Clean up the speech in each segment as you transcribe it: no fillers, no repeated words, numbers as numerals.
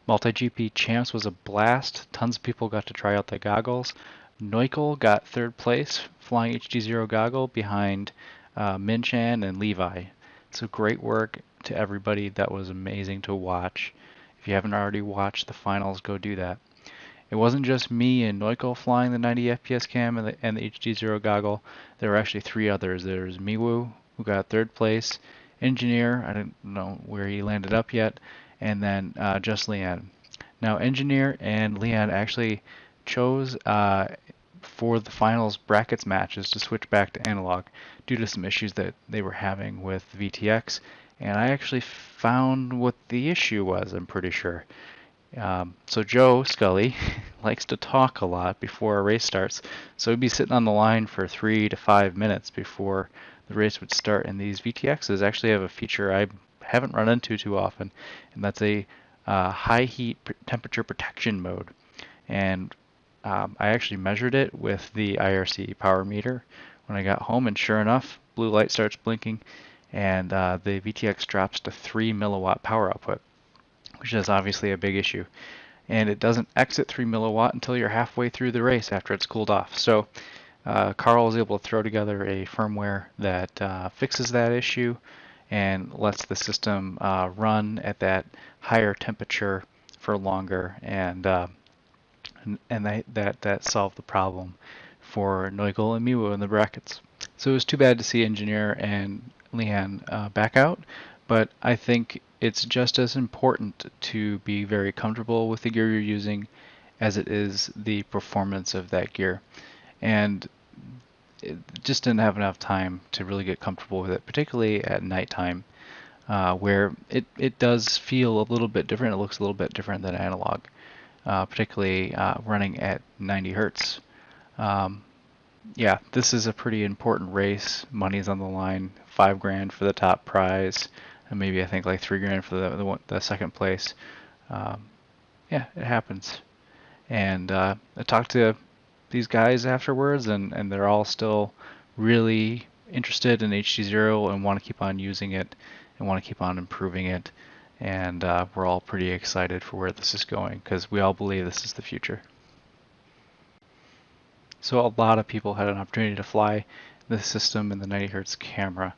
MultiGP Champs was a blast. Tons of people got to try out the goggles. Neukel got third place, flying HDZero Goggle behind Minchan and Levi. So great work to everybody. That was amazing to watch. If you haven't already watched the finals, go do that. It wasn't just me and Neukel flying the 90 FPS cam and the HDZero Goggle. There were actually three others. There's Miwoo, who got third place, Engineer, I don't know where he landed up yet, and then just Leanne. Now, Engineer and Leanne actually chose for the finals brackets matches to switch back to analog due to some issues that they were having with VTX, and I actually found what the issue was, I'm pretty sure. So Joe Scully likes to talk a lot before a race starts, so he'd be sitting on the line for 3 to 5 minutes before the race would start. And these VTXs actually have a feature I haven't run into too often, and that's a high heat temperature protection mode. And I actually measured it with the IRC power meter when I got home, and sure enough, blue light starts blinking, and the VTX drops to 3 milliwatt power output, which is obviously a big issue. And it doesn't exit 3 milliwatt until you're halfway through the race after it's cooled off. So Carl was able to throw together a firmware that fixes that issue and lets the system run at that higher temperature for longer, and that solved the problem for Neugel and Miwo in the brackets. So it was too bad to see Engineer and Leanne back out, but I think it's just as important to be very comfortable with the gear you're using as it is the performance of that gear. And it just didn't have enough time to really get comfortable with it, particularly at nighttime, where it does feel a little bit different. It looks a little bit different than analog, particularly running at 90 hertz. Yeah, this is a pretty important race. Money's on the line. $5,000 for the top prize, and maybe I think like $3,000 for the second place. Yeah, it happens. And I talked to these guys afterwards, and they're all still really interested in HDZero and want to keep on using it and want to keep on improving it. And we're all pretty excited for where this is going because we all believe this is the future. So a lot of people had an opportunity to fly the system and the 90 hertz camera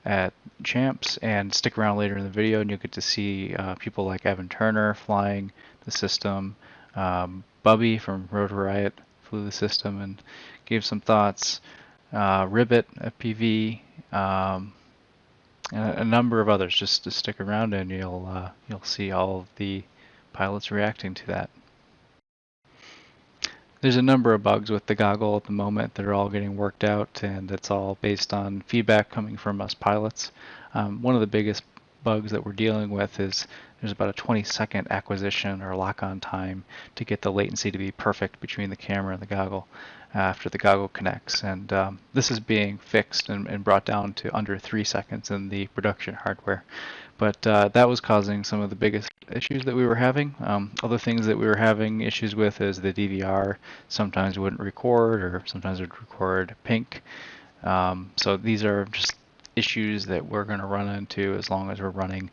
at Champs, and stick around later in the video and you'll get to see people like Evan Turner flying the system. Bubby from Road Riot flew the system and gave some thoughts. Ribbit at PV, and a number of others. Just to stick around and you'll see all of the pilots reacting to that. There's a number of bugs with the goggle at the moment that are all getting worked out, and it's all based on feedback coming from us pilots. One of the biggest bugs that we're dealing with is there's about a 20-second acquisition or lock-on time to get the latency to be perfect between the camera and the goggle after the goggle connects. And this is being fixed and brought down to under 3 seconds in the production hardware. But that was causing some of the biggest issues that we were having. Other things that we were having issues with is the DVR sometimes wouldn't record, or sometimes it would record pink. So these are just issues that we're going to run into as long as we're running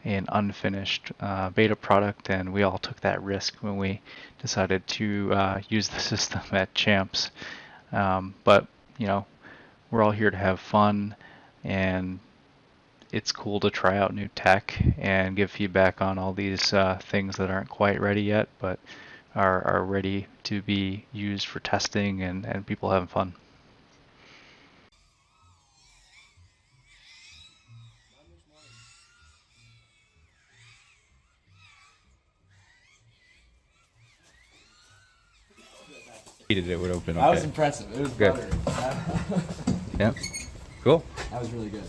an unfinished beta product, and we all took that risk when we decided to use the system at Champs. But you know, we're all here to have fun, and it's cool to try out new tech and give feedback on all these things that aren't quite ready yet, but are ready to be used for testing and people having fun. It would open. Okay. That was impressive. It was good. Buttery. Yep. Cool. That was really good.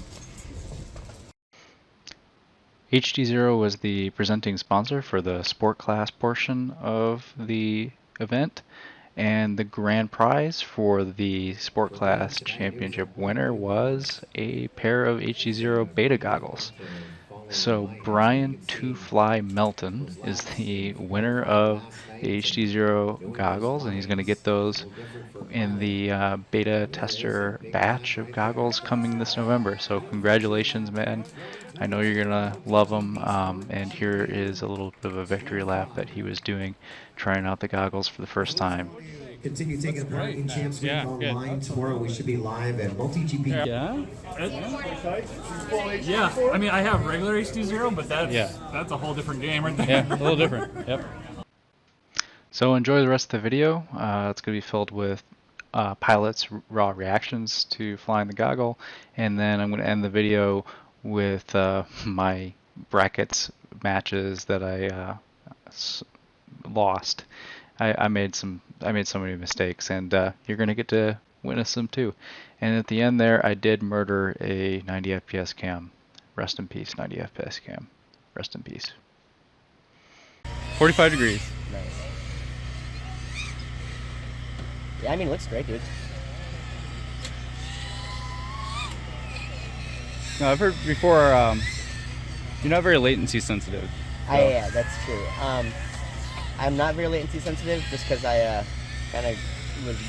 HDZero was the presenting sponsor for the sport class portion of the event, and the grand prize for the sport class championship winner was a pair of HDZero beta goggles. So Brian Two Fly Melton is the winner of the HDZero goggles, and he's going to get those in the beta tester batch of goggles coming this November. So congratulations, man. I know you're going to love them. And here is a little bit of a victory lap that he was doing, trying out the goggles for the first time. Continue taking part in Champs Week online. Tomorrow we should be live at MultiGP. Yeah. Yeah. I mean, I have regular HDZero, but that's a whole different game right there. Yeah, a little different. Yep. So enjoy the rest of the video. It's going to be filled with pilot's raw reactions to flying the goggle, and then I'm going to end the video with my brackets matches that I lost. I made so many mistakes, and you're going to get to witness them too. And at the end there, I did murder a 90 FPS cam. Rest in peace, 90 FPS cam. Rest in peace. 45 degrees. Nice. Yeah, I mean, it looks great, dude. No, I've heard before, you're not very latency sensitive. So. Yeah, that's true. I'm not very latency sensitive just because I kind of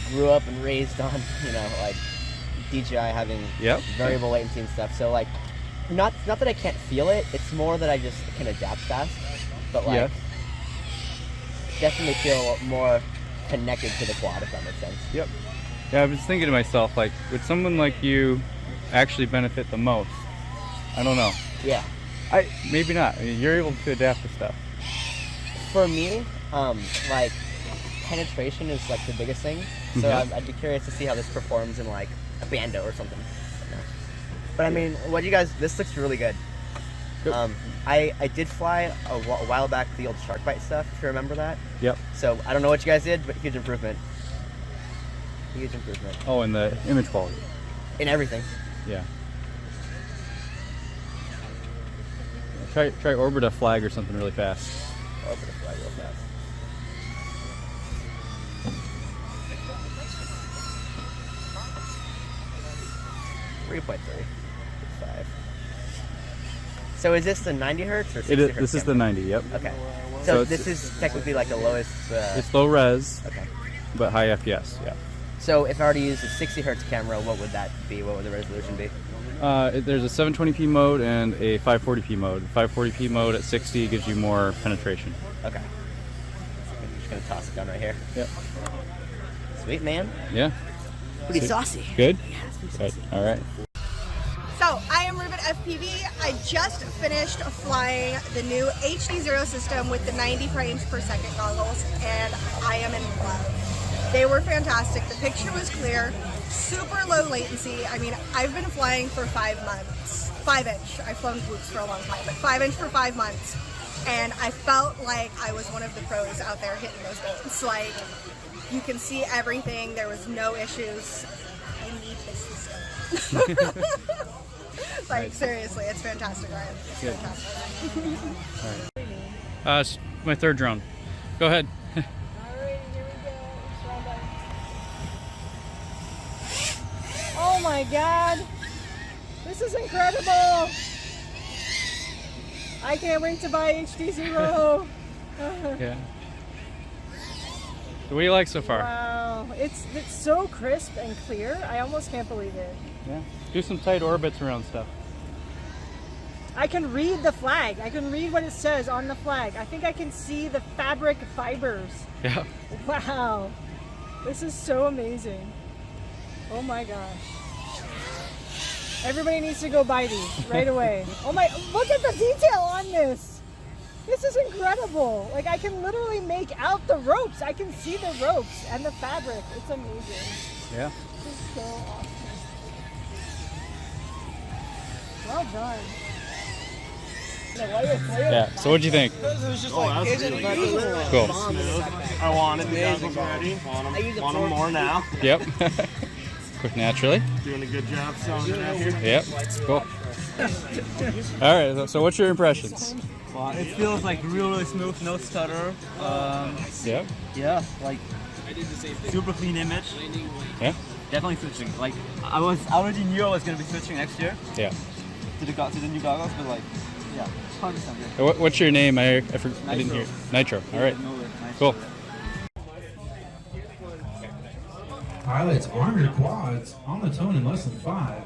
grew up and raised on, like DJI having variable latency and stuff. So like, not that I can't feel it. It's more that I just can adapt fast. But like, definitely feel more connected to the quad, if that makes sense. Yep. Yeah, I was thinking to myself, like, would someone like you actually benefit the most? I don't know. Yeah. Maybe not. I mean, you're able to adapt to stuff. For me, like, penetration is like the biggest thing. So I'd be curious to see how this performs in like a bando or something. But I mean, this looks really good. I did fly a while back the old shark bite stuff, if you remember that. Yep. So I don't know what you guys did, but huge improvement. Huge improvement. Oh, and the image quality. In everything. Yeah. Try orbit a flag or something really fast. Orbit a flag real fast. .3. So is this the 90 hertz or 60 hertz? This is the 90, yep. Okay. So this is technically like the lowest... it's low res, okay, but high FPS, yeah. So if I were to use a 60 hertz camera, what would that be? What would the resolution be? There's a 720p mode and a 540p mode. 540p mode at 60 gives you more penetration. Okay. I'm just going to toss it down right here. Yep. Sweet, man. Yeah. Pretty saucy. Good? Yeah, it's pretty Good. saucy. All right. So, I am Ruben FPV. I just finished flying the new HDZero system with the 90 frames per second goggles, and I am in love. They were fantastic. The picture was clear, super low latency. I mean, I've been flying for 5 months. 5-inch. I've flown boots for a long time, but 5-inch for 5 months. And I felt like I was one of the pros out there hitting those goals. Like, you can see everything. There was no issues. I need this system. Like, seriously, it's fantastic, Ryan. It's fantastic. All right. It's my third drone. Go ahead. Alright, here we go. Oh my god! This is incredible! I can't wait to buy HDZero! Yeah. What do you like so far? Wow, it's so crisp and clear. I almost can't believe it. Yeah. Do some tight orbits around stuff. I can read the flag. I can read what it says on the flag. I think I can see the fabric fibers. Yeah. Wow. This is so amazing. Oh my gosh. Everybody needs to go buy these right away. Oh my, look at the detail on this. This is incredible. Like, I can literally make out the ropes. I can see the ropes and the fabric. It's amazing. Yeah. This is so awesome. Well done. Yeah. So what'd you think? Cool. I wanted the goggles already. Want them more now. Yep. Quick, naturally. Doing a good job selling it out here. Yep. Cool. All right. So what's your impressions? Well, it feels like really smooth, no stutter. Yep. Yeah, like super clean image. Yeah. Definitely switching. Like I already knew I was gonna be switching next year Yeah. to the new goggles, but like Yeah, 100%. What's your name? I didn't hear. Nitro. All right. Cool. Pilots, arm your quads on the tone in less than 5.